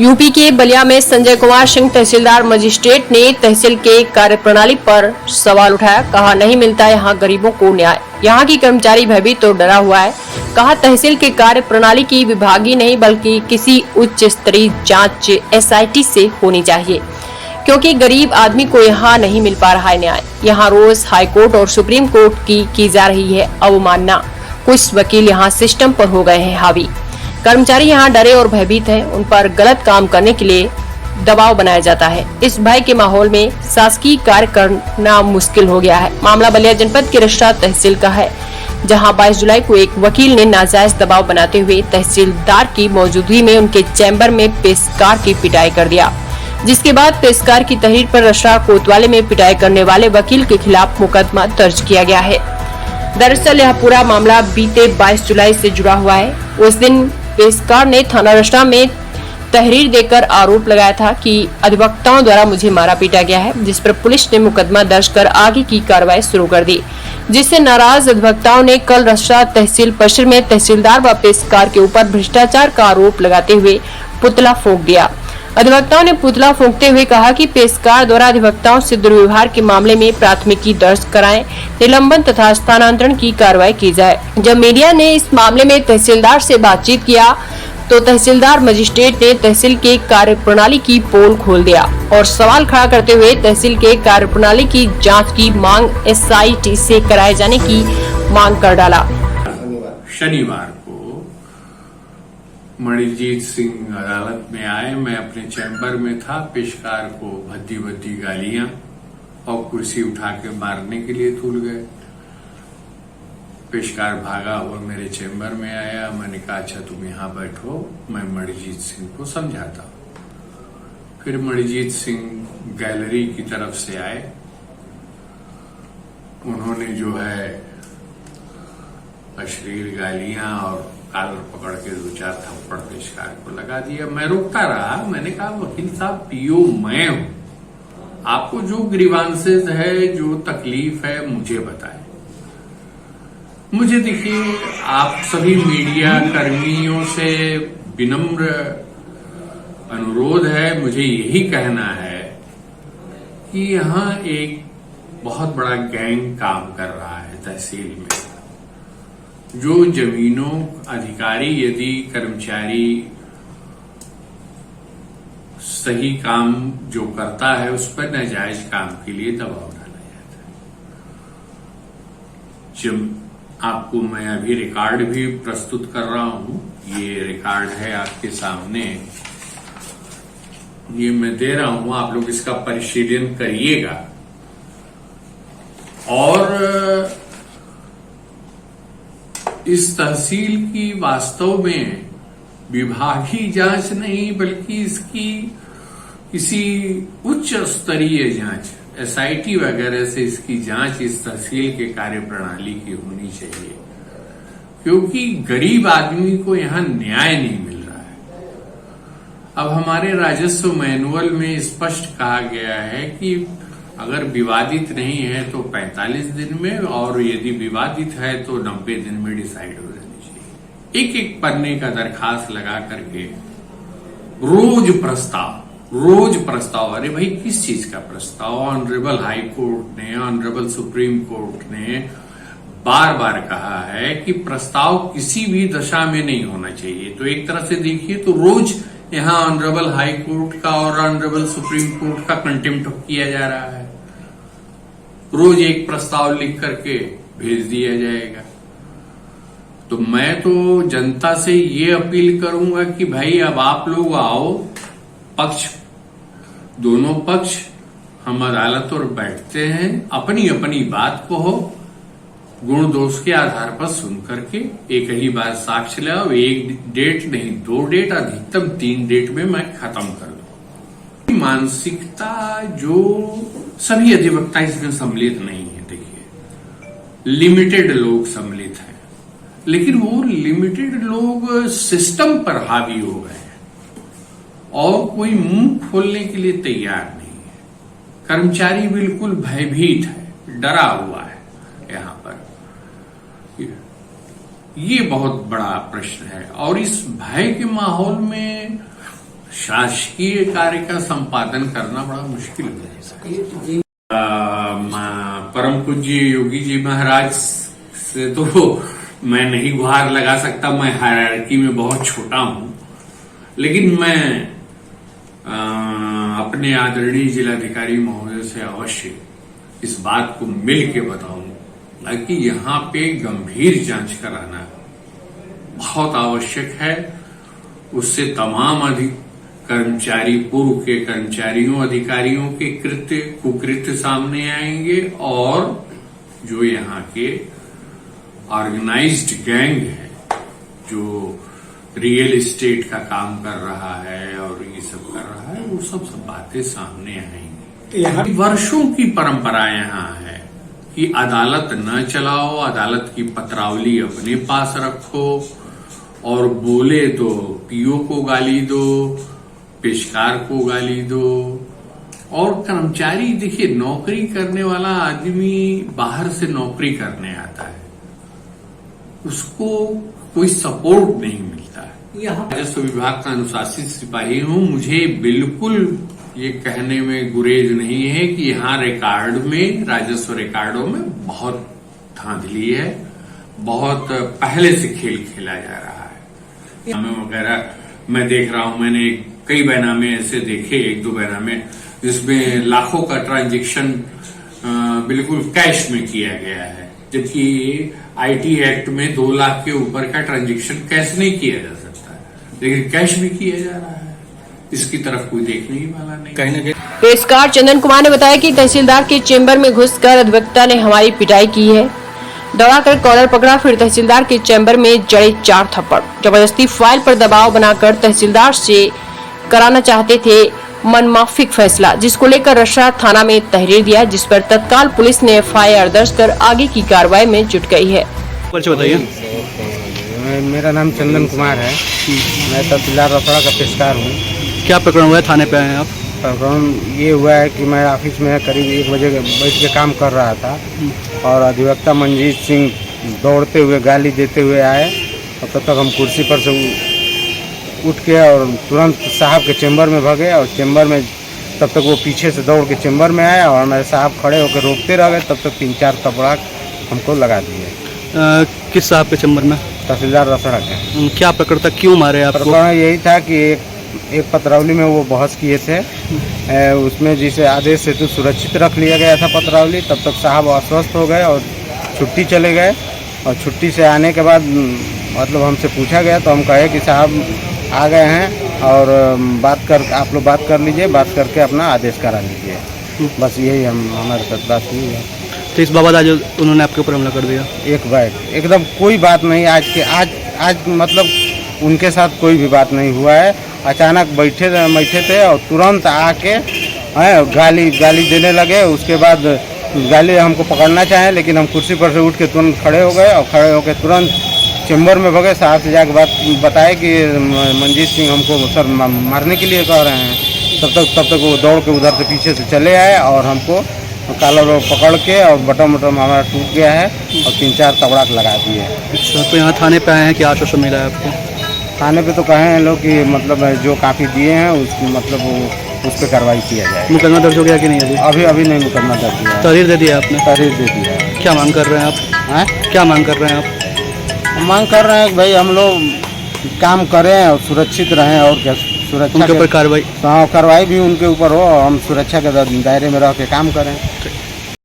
UP के बलिया में संजय कुमार सिंह तहसीलदार magistrate ने तहसील के कार्यप्रणाली पर सवाल उठाया। कहा, नहीं मिलता यहाँ गरीबों को न्याय। यहाँ की कर्मचारी भयभीत तो डरा हुआ है। कहा, तहसील के कार्यप्रणाली की विभागीय नहीं बल्कि किसी उच्च स्तरीय जांच SIT से होनी चाहिए, क्योंकि गरीब आदमी को यहाँ नहीं मिल पा रहा है न्याय। यहाँ रोज हाई कोर्ट और सुप्रीम कोर्ट की जा रही है अवमानना। कुछ वकील यहाँ सिस्टम पर हो गए हैं हावी। कर्मचारी यहाँ डरे और भयभीत हैं। उन पर गलत काम करने के लिए दबाव बनाया जाता है। इस भय के माहौल में शासकीय कार्य करना मुश्किल हो गया है। मामला बलिया जनपद के रसड़ा तहसील का है, जहां 22 जुलाई को एक वकील ने नाजायज दबाव बनाते हुए तहसीलदार की मौजूदगी में उनके चैम्बर में पेशकार की पिटाई कर दिया, जिसके बाद पेशकार की तहरीर पर रसड़ा कोतवाली में पिटाई करने वाले वकील के खिलाफ मुकदमा दर्ज किया गया है। दरअसल यह पूरा मामला बीते 22 जुलाई से जुड़ा हुआ है। उस दिन पेशकार ने थाना रसड़ा में तहरीर देकर आरोप लगाया था कि अधिवक्ताओं द्वारा मुझे मारा पीटा गया है, जिस पर पुलिस ने मुकदमा दर्ज कर आगे की कार्रवाई शुरू कर दी, जिससे नाराज अधिवक्ताओं ने कल रसड़ा तहसील परिसर में तहसीलदार व पेशकार के ऊपर भ्रष्टाचार का आरोप लगाते हुए पुतला फूंक दिया। अधिवक्ताओं ने पुतला फूंकते हुए कहा कि पेशकार द्वारा अधिवक्ताओं से दुर्व्यवहार के मामले में प्राथमिकी दर्ज कराएं, निलंबन तथा स्थानांतरण की कार्रवाई की जाए। जब मीडिया ने इस मामले में तहसीलदार से बातचीत किया तो तहसीलदार मजिस्ट्रेट ने तहसील के कार्यप्रणाली की पोल खोल दिया और सवाल खड़ा करते हुए तहसील के कार्यप्रणाली की जाँच की मांग SIT से कराए जाने की मांग कर डाला। शनिवार को मणिजीत सिंह अदालत में आए। मैं अपने चैम्बर में था। पेशकार को भद्दी भद्दी गालियां और कुर्सी उठा के मारने के लिए तुल गए। पेशकार भागा और मेरे चैम्बर में आया। मैंने कहा, अच्छा तुम यहाँ बैठो, मैं मणिजीत सिंह को समझाता हूं। फिर मणिजीत सिंह गैलरी की तरफ से आए। उन्होंने जो है अश्लील गालियां और कॉलर पकड़ के 2-4 थप्पड़ पेशकार को लगा दिया। मैं रोकता रहा। मैंने कहा, वकील साहब PO मैं हूं, आपको जो ग्रीवांसेस है, जो तकलीफ है, मुझे बताएं। मुझे देखिए, आप सभी मीडिया कर्मियों से विनम्र अनुरोध है, मुझे यही कहना है कि यहाँ एक बहुत बड़ा गैंग काम कर रहा है तहसील में। जो जमीनों अधिकारी यदि कर्मचारी सही काम जो करता है उस पर नाजायज काम के लिए दबाव डाला जाता है। जब आपको मैं अभी रिकॉर्ड भी प्रस्तुत कर रहा हूं, ये रिकॉर्ड है आपके सामने, ये मैं दे रहा हूं, आप लोग इसका परिशीलन करिएगा। और इस तहसील की वास्तव में विभागीय जांच नहीं बल्कि इसकी किसी उच्च स्तरीय जांच SIT वगैरह से इसकी जांच इस तहसील के कार्यप्रणाली की होनी चाहिए, क्योंकि गरीब आदमी को यहाँ न्याय नहीं मिल रहा है। अब हमारे राजस्व मैनुअल में स्पष्ट कहा गया है कि अगर विवादित नहीं है तो 45 दिन में, और यदि विवादित है तो 90 दिन में डिसाइड हो जानी चाहिए। एक एक पन्ने का दरखास्त लगा करके रोज प्रस्ताव। अरे भाई, किस चीज का प्रस्ताव? ऑनरेबल हाई कोर्ट ने, ऑनरेबल सुप्रीम कोर्ट ने बार बार कहा है कि प्रस्ताव किसी भी दशा में नहीं होना चाहिए। तो एक तरह से देखिए तो रोज यहाँ ऑनरेबल हाई कोर्ट का और ऑनरेबल सुप्रीम कोर्ट का कंटेम्प्ट किया जा रहा है। रोज एक प्रस्ताव लिख करके भेज दिया जाएगा। तो मैं तो जनता से ये अपील करूंगा कि भाई अब आप लोग आओ, दोनों पक्ष हम अदालत और बैठते हैं, अपनी अपनी बात को हो गुण दोष के आधार पर सुन करके एक ही बार साक्ष्य लाओ। 1 डेट नहीं 2 डेट, अधिकतम 3 डेट में मैं खत्म कर दूं। मानसिकता जो सभी अधिवक्ता इसमें सम्मिलित नहीं है। देखिए, लिमिटेड लोग सम्मिलित हैं, लेकिन वो लिमिटेड लोग सिस्टम पर हावी हो गए हैं और कोई मुंह खोलने के लिए तैयार नहीं है। कर्मचारी बिल्कुल भयभीत है, डरा हुआ है। यहाँ पर ये बहुत बड़ा प्रश्न है और इस भय के माहौल में शासकीय कार्य का संपादन करना बड़ा मुश्किल हो जाता है। परम पूज्य योगी जी महाराज से तो मैं नहीं गुहार लगा सकता, मैं हायरार्की में बहुत छोटा हूं, लेकिन मैं अपने आदरणीय जिलाधिकारी महोदय से अवश्य इस बात को मिल के बताऊंगा कि यहाँ पे गंभीर जांच कराना बहुत आवश्यक है। उससे तमाम कर्मचारी, पूर्व के कर्मचारियों, अधिकारियों के कृत्य, कुकृत्य सामने आएंगे और जो यहाँ के ऑर्गेनाइज्ड गैंग है, जो रियल एस्टेट का काम कर रहा है और ये सब कर रहा है, वो सब बातें सामने आएंगी। यहाँ वर्षों की परंपरा यहाँ है कि अदालत न चलाओ, अदालत की पत्रावली अपने पास रखो, और बोले तो पीओ को गाली दो, पेशकार को गाली दो। और कर्मचारी, देखिए, नौकरी करने वाला आदमी बाहर से नौकरी करने आता है, उसको कोई सपोर्ट नहीं मिलता है। यहाँ राजस्व विभाग का अनुशासित सिपाही हूं, मुझे बिल्कुल ये कहने में गुरेज नहीं है कि यहाँ रिकॉर्ड में, राजस्व रिकॉर्डों में बहुत धांधली है, बहुत पहले से खेल खेला जा रहा है। वगैरह मैं देख रहा हूं, मैंने कई बैनामे ऐसे देखे, 1-2 बैनामे जिसमें लाखों का ट्रांजैक्शन बिल्कुल कैश में किया गया है, जबकि आईटी एक्ट में 2 लाख के ऊपर का ट्रांजैक्शन कैश नहीं किया जा सकता है, लेकिन कैश भी किया जा रहा है। इसकी तरफ कोई देखने ही वाला नहीं। कहीं न कहीं पेशकार चंदन कुमार ने बताया कि तहसीलदार के चेंबर में घुसकर अधिवक्ता ने हमारी पिटाई की है, दौड़ाकर कॉलर पकड़ा, फिर तहसीलदार के चैम्बर में जड़े 4 थप्पड़। जबरदस्ती फाइल पर दबाव बनाकर तहसीलदार से कराना चाहते थे मनमाफिक फैसला, जिसको लेकर रशा थाना में तहरीर दिया, जिस पर तत्काल पुलिस ने FIR दर्ज कर आगे की कार्रवाई में जुट गई है। बताइए। मेरा नाम चंदन कुमार है, मैं तहसीलदार रसड़ा का पेशकार हूँ। क्या प्रकरण हुआ है, थाने पे आए हैं आप? प्रकरण ये हुआ है कि मैं ऑफिस में करीब 1 बजे बैठ के काम कर रहा था और अधिवक्ता मंजीत सिंह दौड़ते हुए, गाली देते हुए आए, और तब तक हम कुर्सी पर से उठ के और तुरंत साहब के चेंबर में भागे, और चेंबर में तब तक वो पीछे से दौड़ के चेंबर में आया और मेरे साहब खड़े होकर रोकते रह गए, तब तक 3-4 थप्पड़ हमको लगा दिए। किस साहब के चेंबर में? तहसीलदार रसड़ा के। क्या प्रकरण था, क्यों मारे आपको? प्रकरण यही था कि एक पत्रावली में वो बहस किए थे, उसमें जिसे आदेश से तो सुरक्षित रख लिया गया था पत्रावली, तब तक साहब अस्वस्थ हो गए और छुट्टी चले गए। और छुट्टी से आने के बाद मतलब हमसे पूछा गया तो हम कहे कि साहब आ गए हैं और आप लोग बात कर लीजिए, बात करके अपना आदेश करा लीजिए। बस यही हमारे साथ बात हुई है। तो इस बाबत आज उन्होंने आपके ऊपर हमला कर दिया? एक बात एकदम कोई बात नहीं, आज मतलब उनके साथ कोई भी बात नहीं हुआ है। अचानक बैठे थे और तुरंत आके गाली देने लगे। उसके बाद गाली हमको पकड़ना चाहे, लेकिन हम कुर्सी पर से उठ के तुरंत खड़े हो गए और खड़े होकर तुरंत चेंबर में भगे। साहब से जाकर बात बताए कि मंजीत सिंह हमको सर मारने के लिए कह रहे हैं। तब तक वो दौड़ के उधर से पीछे से चले आए और हमको कॉलर पकड़ के और बटन हमारा टूट गया है और 3-4 तबड़ाक लगा दिए। अच्छा, तो यहाँ थाने पे आए हैं, क्या आश्वासन मिला है आपको? थाने पे तो कहे हैं लोग कि मतलब जो काफ़ी दिए हैं उस पर कार्रवाई किया जाए। मुकदमा दर्ज हो गया कि नहीं? अभी नहीं मुकदमा दर्ज हुआ। तहरीर दे दिया आपने? तहरीर दे दिया है। क्या मांग कर रहे हैं आप? क्या मांग कर रहे हैं आप? मांग कर रहे हैं कि भाई हम लोग काम करें और सुरक्षित रहें, और क्या सुरक्षा उनके ऊपर कार्रवाई भी उनके ऊपर हो, हम सुरक्षा के दायरे में रह के काम करें।